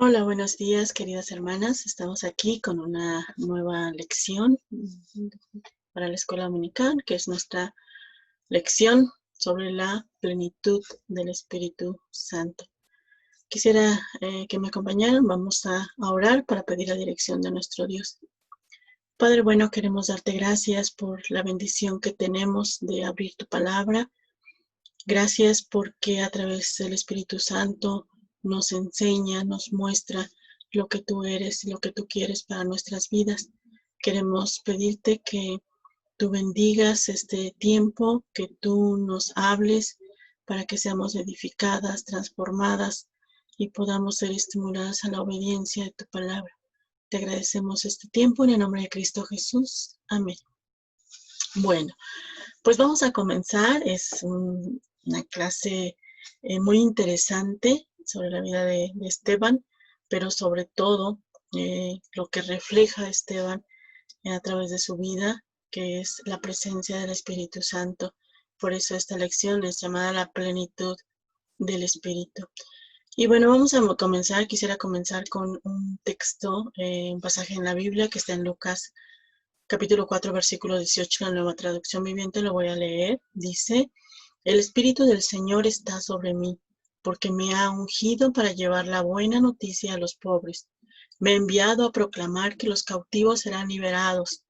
Hola, buenos días, queridas hermanas. Estamos aquí con una nueva lección para la escuela dominical, que es nuestra lección sobre la plenitud del Espíritu Santo. Quisiera que me acompañaran. Vamos a orar para pedir la dirección de nuestro Dios. Padre bueno, queremos darte gracias por la bendición que tenemos de abrir tu palabra. Gracias porque a través del Espíritu Santo nos enseña, nos muestra lo que tú eres y lo que tú quieres para nuestras vidas. Queremos pedirte que tú bendigas este tiempo, que tú nos hables para que seamos edificadas, transformadas y podamos ser estimuladas a la obediencia de tu palabra. Te agradecemos este tiempo en el nombre de Cristo Jesús. Amén. Bueno, pues vamos a comenzar. Es una clase muy interesante sobre la vida de Esteban, pero sobre todo lo que refleja Esteban a través de su vida, que es la presencia del Espíritu Santo. Por eso esta lección es llamada la plenitud del Espíritu. Y bueno, vamos a comenzar. Quisiera comenzar con un texto, un pasaje en la Biblia que está en Lucas capítulo 4, versículo 18, la Nueva Traducción Viviente. Lo voy a leer. Dice: el Espíritu del Señor está sobre mí, porque me ha ungido para llevar la buena noticia a los pobres. Me ha enviado a proclamar que los cautivos serán liberados,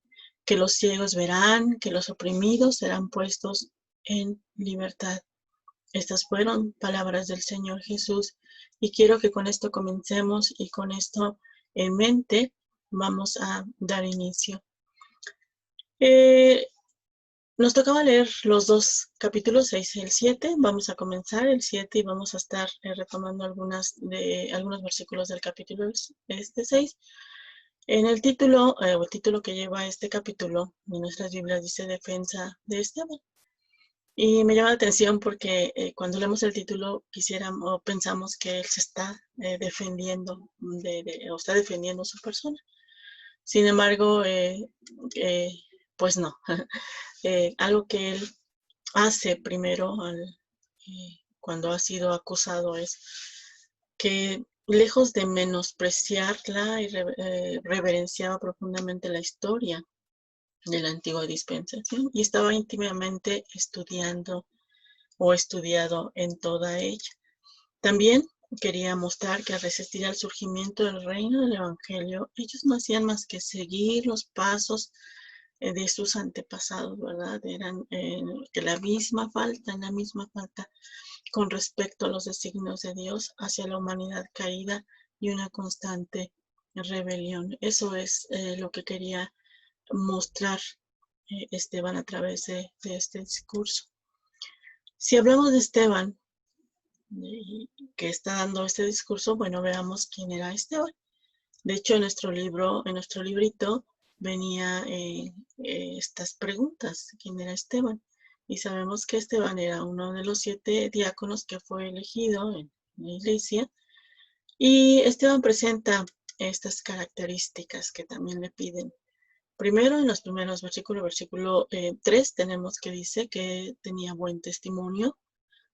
que los ciegos verán, que los oprimidos serán puestos en libertad. Estas fueron palabras del Señor Jesús, y quiero que con esto comencemos, y con esto en mente vamos a dar inicio. Nos tocaba leer los dos capítulos, 6 y el 7. Vamos a comenzar el 7 y vamos a estar retomando algunos versículos del capítulo 6. En el título, o el título que lleva este capítulo en nuestras Biblias dice Defensa de Esteban. Y me llama la atención porque cuando leemos el título o pensamos que él se está defendiendo o está defendiendo su persona. Sin embargo, pues no. Algo que él hace primero cuando ha sido acusado es que, lejos de menospreciarla, reverenciaba profundamente la historia de la antigua dispensación y estaba íntimamente estudiado en toda ella. También quería mostrar que al resistir al surgimiento del reino del Evangelio, ellos no hacían más que seguir los pasos de sus antepasados, ¿verdad? Eran en la misma falta con respecto a los designios de Dios hacia la humanidad caída y una constante rebelión. Eso es lo que quería mostrar Esteban a través de este discurso. Si hablamos de Esteban, que está dando este discurso, bueno, veamos quién era Esteban. De hecho, en nuestro librito, venía estas preguntas: ¿quién era Esteban? Y sabemos que Esteban era uno de los 7 diáconos que fue elegido en la iglesia. Y Esteban presenta estas características que también le piden. Primero, en los primeros versículo 3, tenemos que dice que tenía buen testimonio,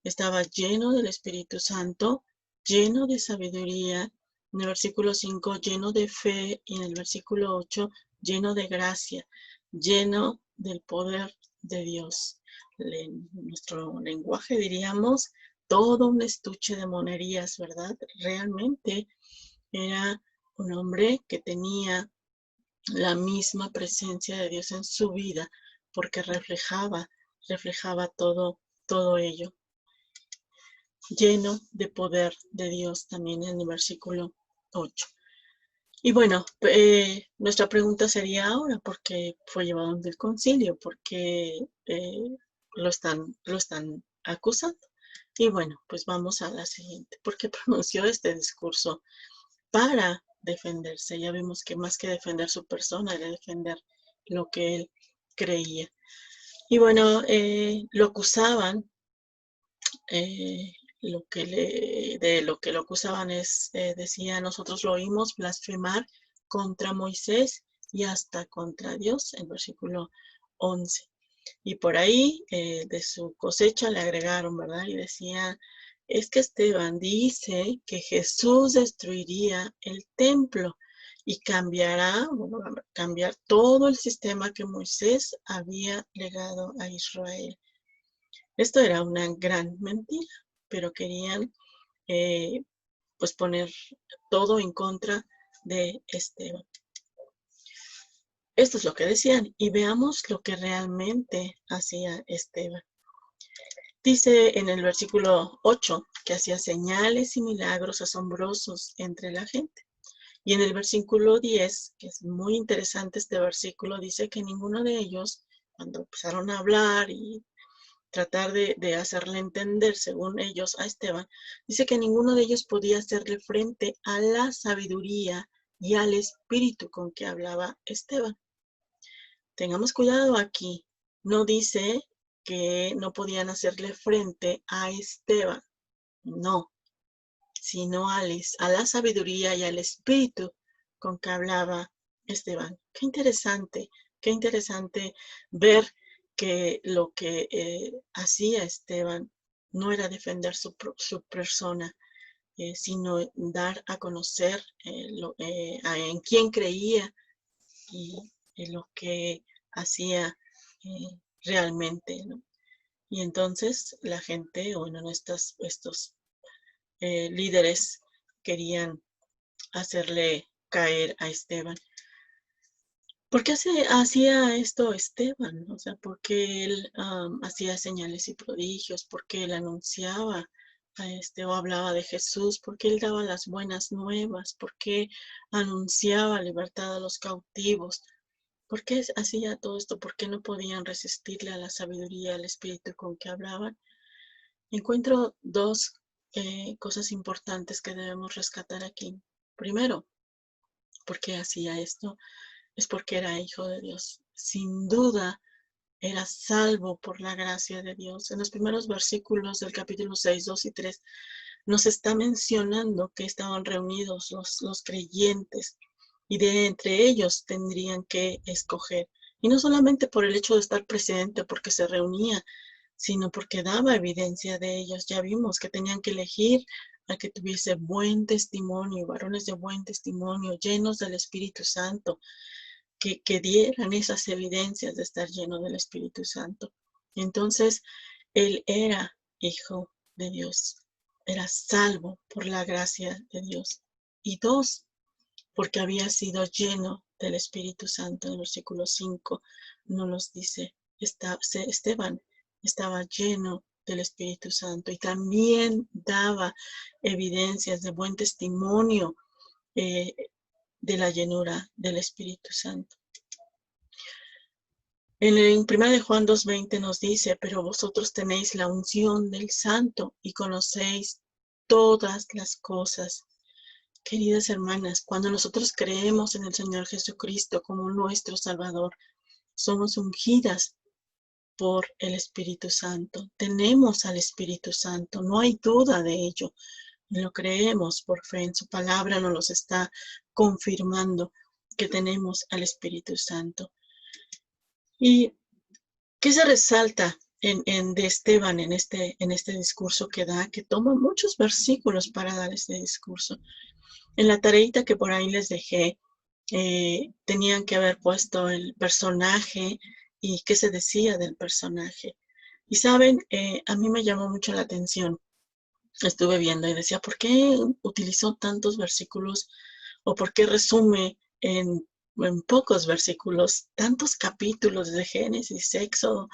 estaba lleno del Espíritu Santo, lleno de sabiduría. En el versículo 5, lleno de fe, y en el versículo 8, lleno de gracia, lleno del poder de Dios. En nuestro lenguaje diríamos todo un estuche de monerías, ¿verdad? Realmente era un hombre que tenía la misma presencia de Dios en su vida, porque reflejaba todo ello. Lleno de poder de Dios también en el versículo 8. Y bueno, nuestra pregunta sería ahora: ¿por qué fue llevado ante el concilio? ¿Por qué lo están acusando? Y bueno, pues vamos a la siguiente. ¿Por qué pronunció este discurso? Para defenderse. Ya vimos que más que defender su persona, era defender lo que él creía. Y bueno, lo acusaban, de lo que lo acusaban decía: nosotros lo oímos blasfemar contra Moisés y hasta contra Dios, en versículo 11. Y por ahí de su cosecha le agregaron, ¿verdad? Y decía es que Esteban dice que Jesús destruiría el templo y cambiará, bueno, va a cambiar todo el sistema que Moisés había legado a Israel. Esto era una gran mentira, pero querían pues poner todo en contra de Esteban. Esto es lo que decían, y veamos lo que realmente hacía Esteban. Dice en el versículo 8 que hacía señales y milagros asombrosos entre la gente. Y en el versículo 10, que es muy interesante este versículo, dice que ninguno de ellos, cuando empezaron a hablar y tratar de hacerle entender, según ellos, a Esteban, dice que ninguno de ellos podía hacerle frente a la sabiduría y al espíritu con que hablaba Esteban. Tengamos cuidado aquí. No dice que no podían hacerle frente a Esteban, no, sino a la sabiduría y al espíritu con que hablaba Esteban. Qué interesante ver que lo que hacía Esteban no era defender su persona, sino dar a conocer en quién creía y lo que hacía realmente, ¿no? Y entonces la gente, bueno, estos líderes querían hacerle caer a Esteban. ¿Por qué hacía esto Esteban? O sea, ¿por qué él hacía señales y prodigios? ¿Por qué él anunciaba o hablaba de Jesús? ¿Por qué él daba las buenas nuevas? ¿Por qué anunciaba libertad a los cautivos? ¿Por qué hacía todo esto? ¿Por qué no podían resistirle a la sabiduría, al espíritu con que hablaban? Encuentro dos cosas importantes que debemos rescatar aquí. Primero, ¿por qué hacía esto? Es porque era hijo de Dios. Sin duda, era salvo por la gracia de Dios. En los primeros versículos del capítulo 6, 2 y 3 nos está mencionando que estaban reunidos los creyentes y de entre ellos tendrían que escoger. Y no solamente por el hecho de estar presente, porque se reunía, sino porque daba evidencia de ellos. Ya vimos que tenían que elegir al que tuviese buen testimonio, varones de buen testimonio, llenos del Espíritu Santo, que dieran esas evidencias de estar lleno del Espíritu Santo. Entonces, él era hijo de Dios, era salvo por la gracia de Dios. Y dos, porque había sido lleno del Espíritu Santo. En el versículo 5 nos los dice, Esteban estaba lleno del Espíritu Santo y también daba evidencias de buen testimonio de la llenura del Espíritu Santo. En 1 Juan 2:20 nos dice, pero vosotros tenéis la unción del Santo y conocéis todas las cosas. Queridas hermanas, cuando nosotros creemos en el Señor Jesucristo como nuestro Salvador, somos ungidas por el Espíritu Santo. Tenemos al Espíritu Santo, no hay duda de ello. Lo creemos por fe, en su palabra nos los está confirmando que tenemos al Espíritu Santo. ¿Y qué se resalta de Esteban en este discurso que da? Que toma muchos versículos para dar este discurso. En la tareita que por ahí les dejé, tenían que haber puesto el personaje y qué se decía del personaje. Y saben, a mí me llamó mucho la atención. Estuve viendo y decía, ¿por qué utilizó tantos versículos o por qué resume en pocos versículos tantos capítulos de Génesis, Éxodo,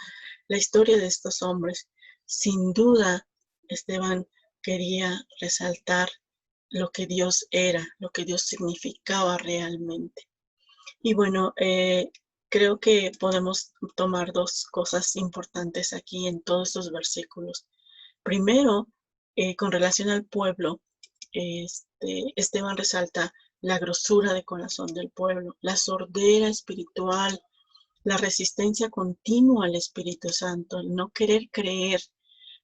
la historia de estos hombres? Sin duda, Esteban quería resaltar lo que Dios era, lo que Dios significaba realmente. Y bueno, creo que podemos tomar dos cosas importantes aquí en todos estos versículos. Primero, con relación al pueblo, Esteban resalta la grosura de corazón del pueblo, la sordera espiritual, la resistencia continua al Espíritu Santo, el no querer creer,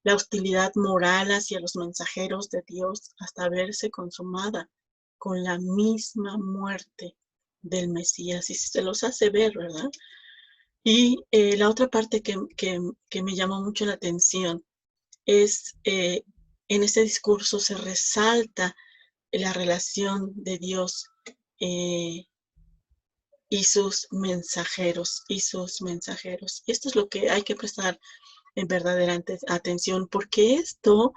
la hostilidad moral hacia los mensajeros de Dios hasta verse consumada con la misma muerte del Mesías. Y se los hace ver, ¿verdad? Y la otra parte que me llamó mucho la atención es en este discurso se resalta la relación de Dios y sus mensajeros, y sus mensajeros. Y esto es lo que hay que prestar en verdadera atención, porque esto,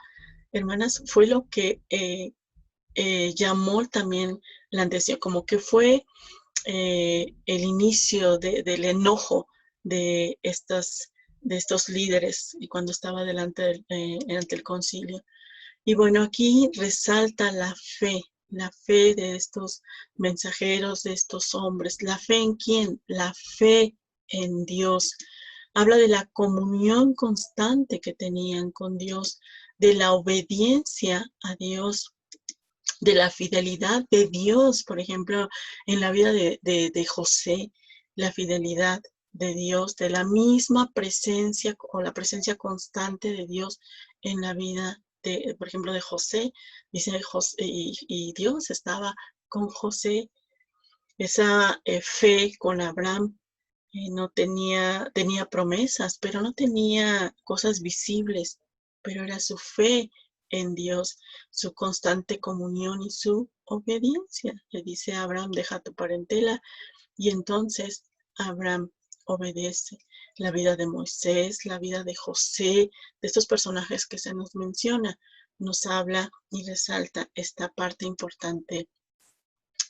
hermanas, fue lo que llamó también la atención, como que fue el inicio del enojo de estos líderes y cuando estaba ante el concilio. Y bueno, aquí resalta la fe de estos mensajeros, de estos hombres. ¿La fe en quién? La fe en Dios. Habla de la comunión constante que tenían con Dios, de la obediencia a Dios, de la fidelidad de Dios, por ejemplo, en la vida de José, la fidelidad de Dios, de la misma presencia o la presencia constante de Dios en la vida por ejemplo, de José. Dice José, y Dios estaba con José. Esa fe con Abraham no tenía promesas, pero no tenía cosas visibles, pero era su fe en Dios, su constante comunión y su obediencia. Le dice a Abraham, deja tu parentela, y entonces Abraham obedece. La vida de Moisés, la vida de José, de estos personajes que se nos menciona, nos habla y resalta esta parte importante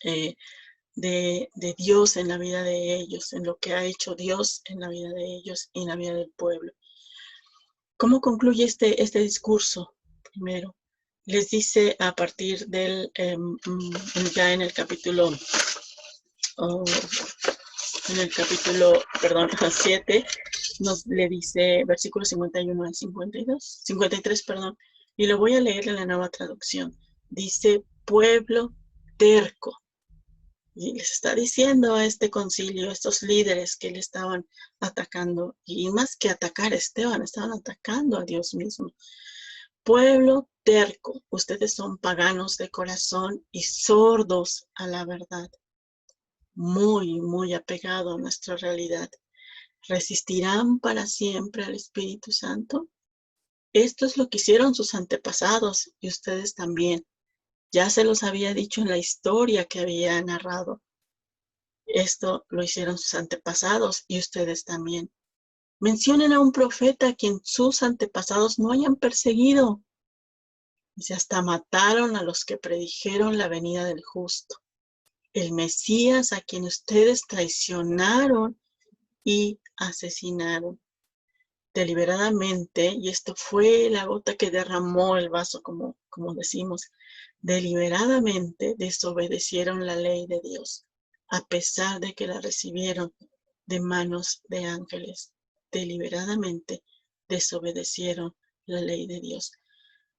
de Dios en la vida de ellos, en lo que ha hecho Dios en la vida de ellos y en la vida del pueblo. ¿Cómo concluye este discurso? Primero, les dice a partir del, ya en el capítulo, oh, perdón, 7, le dice versículos 51 al 52, 53, perdón, y lo voy a leer en la Nueva Traducción. Dice, pueblo terco. Y les está diciendo a este concilio, a estos líderes que le estaban atacando, y más que atacar a Esteban, estaban atacando a Dios mismo. Pueblo terco, ustedes son paganos de corazón y sordos a la verdad, muy, muy apegado a nuestra realidad. ¿Resistirán para siempre al Espíritu Santo? Esto es lo que hicieron sus antepasados y ustedes también. Ya se los había dicho en la historia que había narrado. Esto lo hicieron sus antepasados y ustedes también. Mencionen a un profeta a quien sus antepasados no hayan perseguido. Dice, hasta mataron a los que predijeron la venida del justo. El Mesías a quien ustedes traicionaron y asesinaron deliberadamente, y esto fue la gota que derramó el vaso, como decimos, deliberadamente desobedecieron la ley de Dios, a pesar de que la recibieron de manos de ángeles. Deliberadamente desobedecieron la ley de Dios.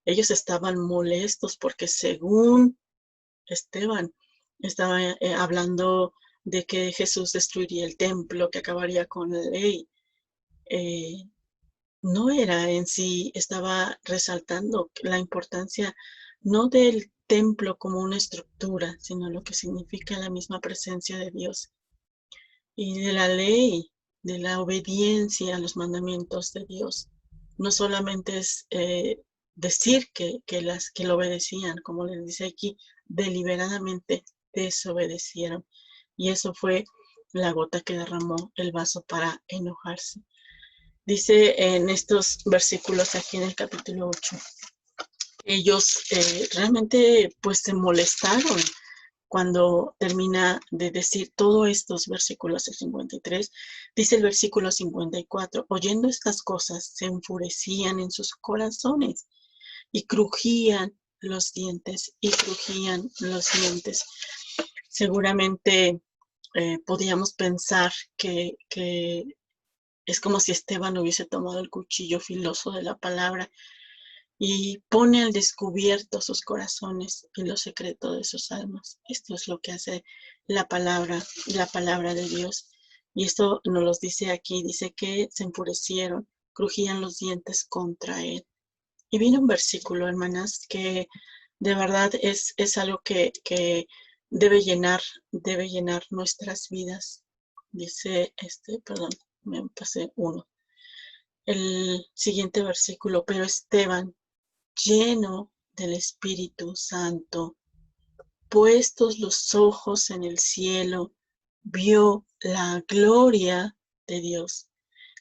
Ellos estaban molestos porque según Esteban estaba hablando de que Jesús destruiría el templo, que acabaría con la ley. No era en sí, estaba resaltando la importancia no del templo como una estructura, sino lo que significa la misma presencia de Dios y de la ley, de la obediencia a los mandamientos de Dios. No solamente es decir que lo obedecían, como les dice aquí, deliberadamente desobedecieron. Y eso fue la gota que derramó el vaso para enojarse. Dice en estos versículos aquí en el capítulo 8, ellos realmente pues se molestaron cuando termina de decir todos estos versículos, el 53, dice el versículo 54, oyendo estas cosas se enfurecían en sus corazones y crujían los dientes y crujían los dientes. Seguramente podíamos pensar que es como si Esteban hubiese tomado el cuchillo filoso de la palabra y pone al descubierto sus corazones y lo secreto de sus almas. Esto es lo que hace la palabra de Dios. Y esto nos lo dice aquí, dice que se enfurecieron, crujían los dientes contra él. Y viene un versículo, hermanas, que de verdad es algo que debe llenar nuestras vidas. Dice, perdón, me pasé uno. El siguiente versículo, pero Esteban, lleno del Espíritu Santo, puestos los ojos en el cielo, vio la gloria de Dios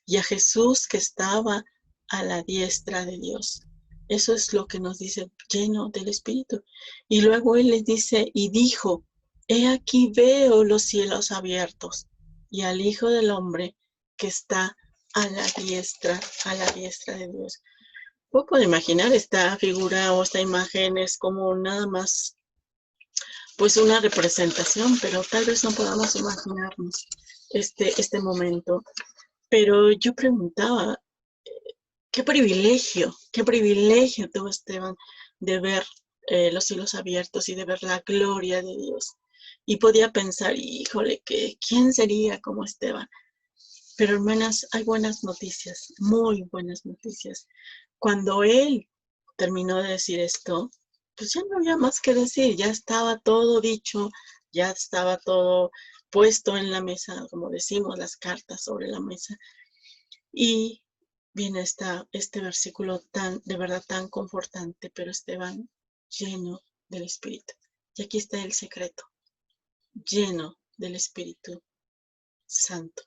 y a Jesús que estaba a la diestra de Dios. Eso es lo que nos dice, lleno del Espíritu. Y luego Él les dice, y dijo, he aquí veo los cielos abiertos y al Hijo del Hombre que está a la diestra de Dios. Puedo imaginar esta figura o esta imagen es como nada más pues una representación, pero tal vez no podamos imaginarnos este momento. Pero yo preguntaba, qué privilegio tuvo Esteban de ver los cielos abiertos y de ver la gloria de Dios. Y podía pensar, híjole, ¿quién sería como Esteban? Pero hermanas, hay buenas noticias, muy buenas noticias. Cuando él terminó de decir esto, pues ya no había más que decir, ya estaba todo dicho, ya estaba todo puesto en la mesa, como decimos, las cartas sobre la mesa. Y viene este versículo de verdad tan confortante, pero Esteban lleno del Espíritu. Y aquí está el secreto, lleno del Espíritu Santo.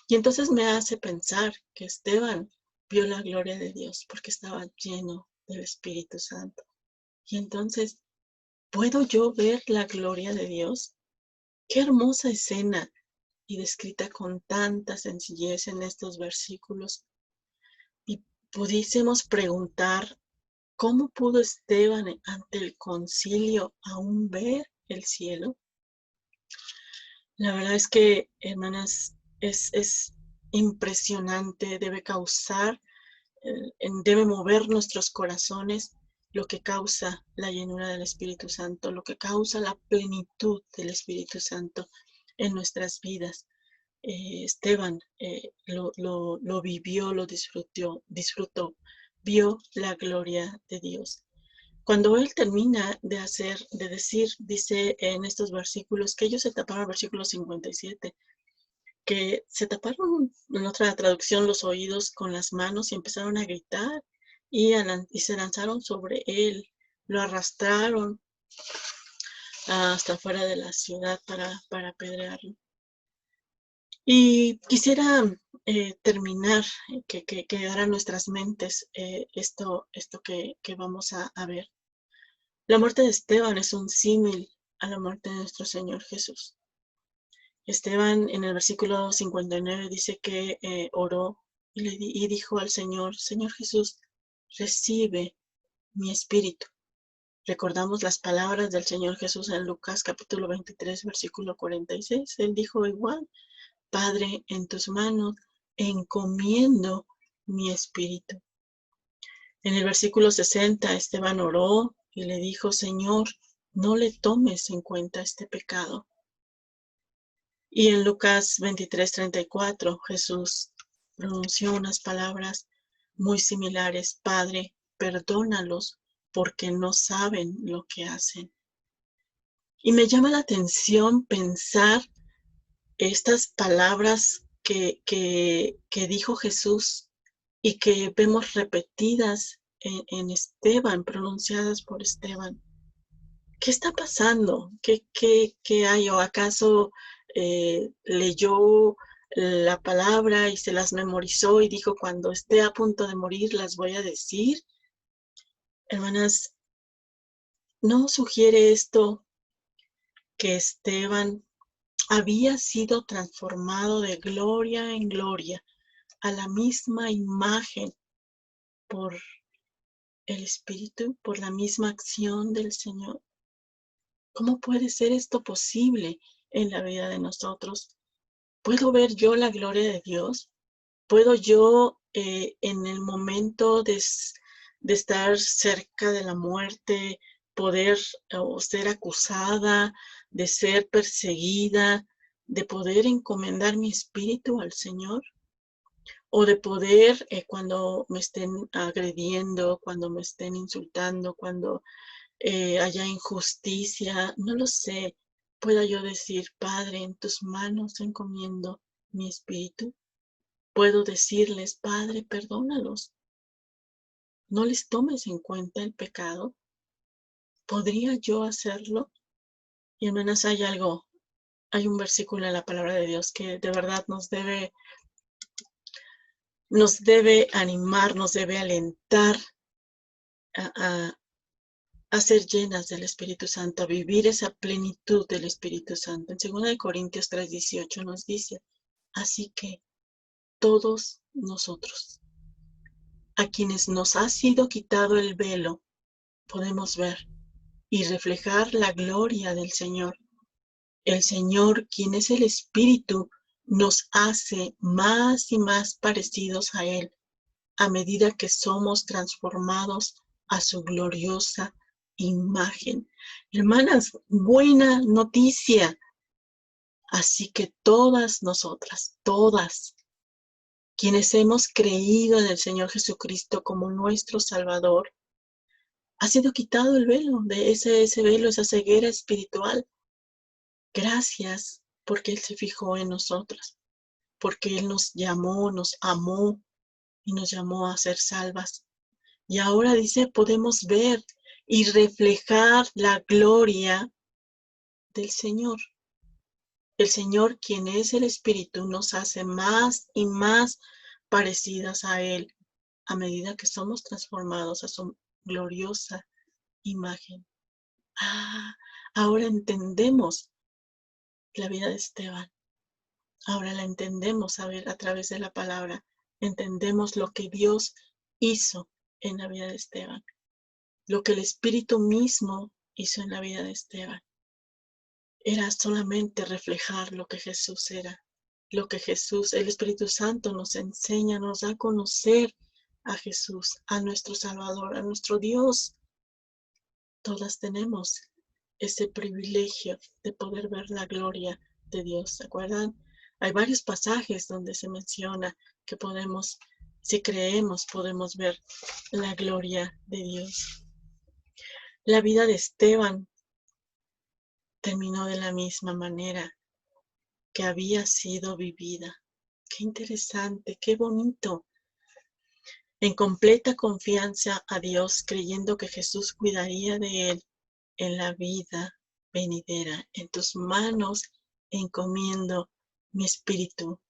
Y entonces me hace pensar que Esteban vio la gloria de Dios porque estaba lleno del Espíritu Santo. Y entonces, ¿puedo yo ver la gloria de Dios? Qué hermosa escena y descrita con tanta sencillez en estos versículos. Y pudiésemos preguntar, ¿cómo pudo Esteban ante el concilio aún ver el cielo? La verdad es que, hermanas, es impresionante, debe causar, debe mover nuestros corazones lo que causa la llenura del Espíritu Santo, lo que causa la plenitud del Espíritu Santo en nuestras vidas. Esteban lo vivió, lo disfrutó, vio la gloria de Dios. Cuando él termina de decir, dice en estos versículos que ellos se taparon, versículo 57, que se taparon, en otra traducción, los oídos con las manos y empezaron a gritar y se lanzaron sobre él, lo arrastraron hasta fuera de la ciudad para apedrearlo. Y quisiera terminar, que quedara en nuestras mentes esto que vamos a ver. La muerte de Esteban es un símil a la muerte de nuestro Señor Jesús. Esteban en el versículo 59 dice que oró y dijo al Señor, Señor Jesús, recibe mi espíritu. Recordamos las palabras del Señor Jesús en Lucas capítulo 23, versículo 46. Él dijo igual, Padre, en tus manos encomiendo mi espíritu. En el versículo 60, Esteban oró y le dijo, Señor, no le tomes en cuenta este pecado. Y en Lucas 23:34, Jesús pronunció unas palabras muy similares, Padre, perdónalos porque no saben lo que hacen. Y me llama la atención pensar estas palabras que dijo Jesús y que vemos repetidas en Esteban, pronunciadas por Esteban. ¿Qué está pasando? ¿Qué hay? ¿O acaso leyó la palabra y se las memorizó y dijo, cuando esté a punto de morir las voy a decir? Hermanas, ¿no sugiere esto que Esteban había sido transformado de gloria en gloria a la misma imagen por el Espíritu, por la misma acción del Señor? ¿Cómo puede ser esto posible en la vida de nosotros? ¿Puedo ver yo la gloria de Dios? ¿Puedo yo en el momento de estar cerca de la muerte poder o ser acusada, de ser perseguida, de poder encomendar mi espíritu al Señor? ¿O de poder cuando me estén agrediendo, cuando me estén insultando, cuando haya injusticia, no lo sé, pueda yo decir, Padre, en tus manos encomiendo mi espíritu? Puedo decirles, Padre, perdónalos. no les tomes en cuenta el pecado. ¿Podría yo hacerlo? Y hermanas, hay un versículo en la palabra de Dios que de verdad nos debe animar, nos debe alentar a, a ser llenas del Espíritu Santo, a vivir esa plenitud del Espíritu Santo. En 2 Corintios 3:18 nos dice, así que todos nosotros, a quienes nos ha sido quitado el velo, podemos ver y reflejar la gloria del Señor. El Señor, quien es el Espíritu, nos hace más y más parecidos a Él a medida que somos transformados a su gloriosa imagen. Hermanas, buena noticia. Así que todas nosotras, todas, quienes hemos creído en el Señor Jesucristo como nuestro Salvador, ha sido quitado el velo, de ese velo, esa ceguera espiritual. Gracias porque Él se fijó en nosotros, porque Él nos llamó, nos amó y nos llamó a ser salvas. Y ahora dice, podemos ver y reflejar la gloria del Señor. El Señor, quien es el Espíritu, nos hace más y más parecidas a Él a medida que somos transformados a su gloriosa imagen. Ahora entendemos la vida de Esteban. Ahora la entendemos a través de la palabra. Entendemos lo que Dios hizo en la vida de Esteban. Lo que el Espíritu mismo hizo en la vida de Esteban. Era solamente reflejar lo que Jesús era. Lo que Jesús, el Espíritu Santo nos enseña, nos da a conocer a Jesús, a nuestro Salvador, a nuestro Dios. Todas tenemos ese privilegio de poder ver la gloria de Dios. ¿Se acuerdan? Hay varios pasajes donde se menciona que podemos, si creemos, podemos ver la gloria de Dios. La vida de Esteban terminó de la misma manera que había sido vivida. Qué interesante, qué bonito. En completa confianza a Dios, creyendo que Jesús cuidaría de él en la vida venidera. En tus manos encomiendo mi espíritu.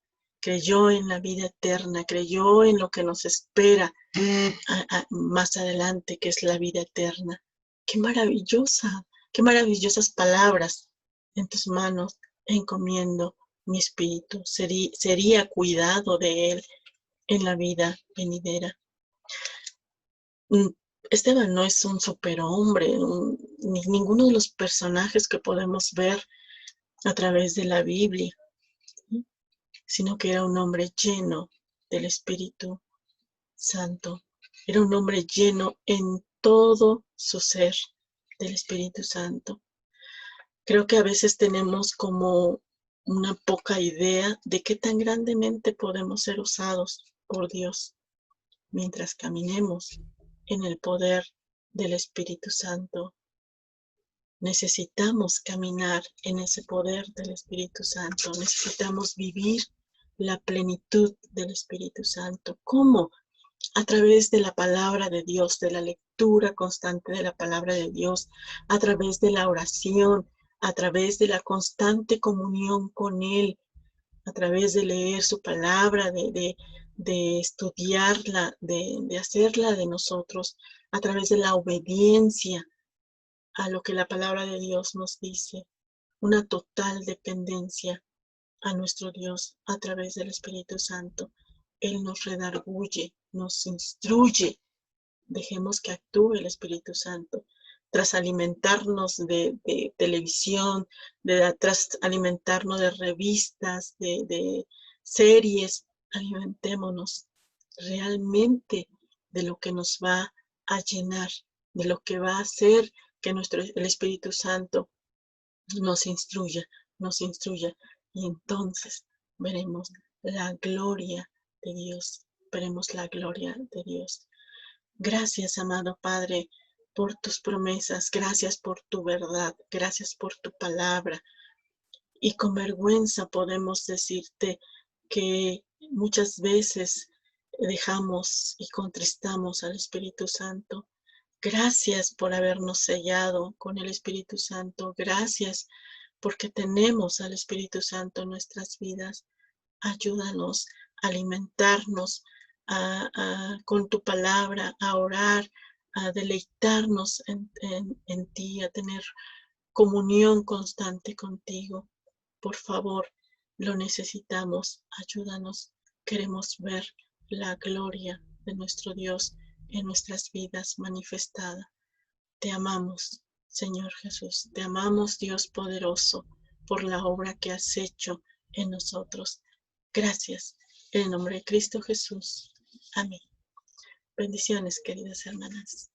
Creyó en la vida eterna, creyó en lo que nos espera más adelante, que es la vida eterna. Qué maravillosa, qué maravillosas palabras. En tus manos encomiendo mi espíritu. Sería cuidado de él en la vida venidera. Esteban no es un superhombre, ni ninguno de los personajes que podemos ver a través de la Biblia, sino que era un hombre lleno del Espíritu Santo. Era un hombre lleno en todo su ser del Espíritu Santo. Creo que a veces tenemos como una poca idea de qué tan grandemente podemos ser usados por Dios mientras caminemos en el poder del Espíritu Santo. Necesitamos caminar en ese poder del Espíritu Santo. Necesitamos vivir la plenitud del Espíritu Santo. ¿Cómo? A través de la palabra de Dios, de la lectura constante de la palabra de Dios, a través de la oración, a través de la constante comunión con Él, a través de leer su palabra, de estudiarla, de hacerla de nosotros, a través de la obediencia a lo que la palabra de Dios nos dice, una total dependencia a nuestro Dios a través del Espíritu Santo. Él nos redarguye, nos instruye. Dejemos que actúe el Espíritu Santo. Tras alimentarnos de televisión, tras alimentarnos de revistas, de series, alimentémonos realmente de lo que nos va a llenar, de lo que va a hacer que el Espíritu Santo nos instruya, y entonces veremos la gloria de Dios, veremos la gloria de Dios. Gracias, amado Padre, por tus promesas, gracias por tu verdad, gracias por tu palabra. Y con vergüenza podemos decirte que muchas veces dejamos y contristamos al Espíritu Santo. Gracias por habernos sellado con el Espíritu Santo. Gracias porque tenemos al Espíritu Santo en nuestras vidas. Ayúdanos a alimentarnos con tu palabra, a orar, a deleitarnos en ti, a tener comunión constante contigo. Por favor, lo necesitamos. Ayúdanos. Queremos ver la gloria de nuestro Dios en nuestras vidas manifestada. Te amamos, Señor Jesús. Te amamos, Dios poderoso, por la obra que has hecho en nosotros. Gracias. En el nombre de Cristo Jesús. Amén. Bendiciones, queridas hermanas.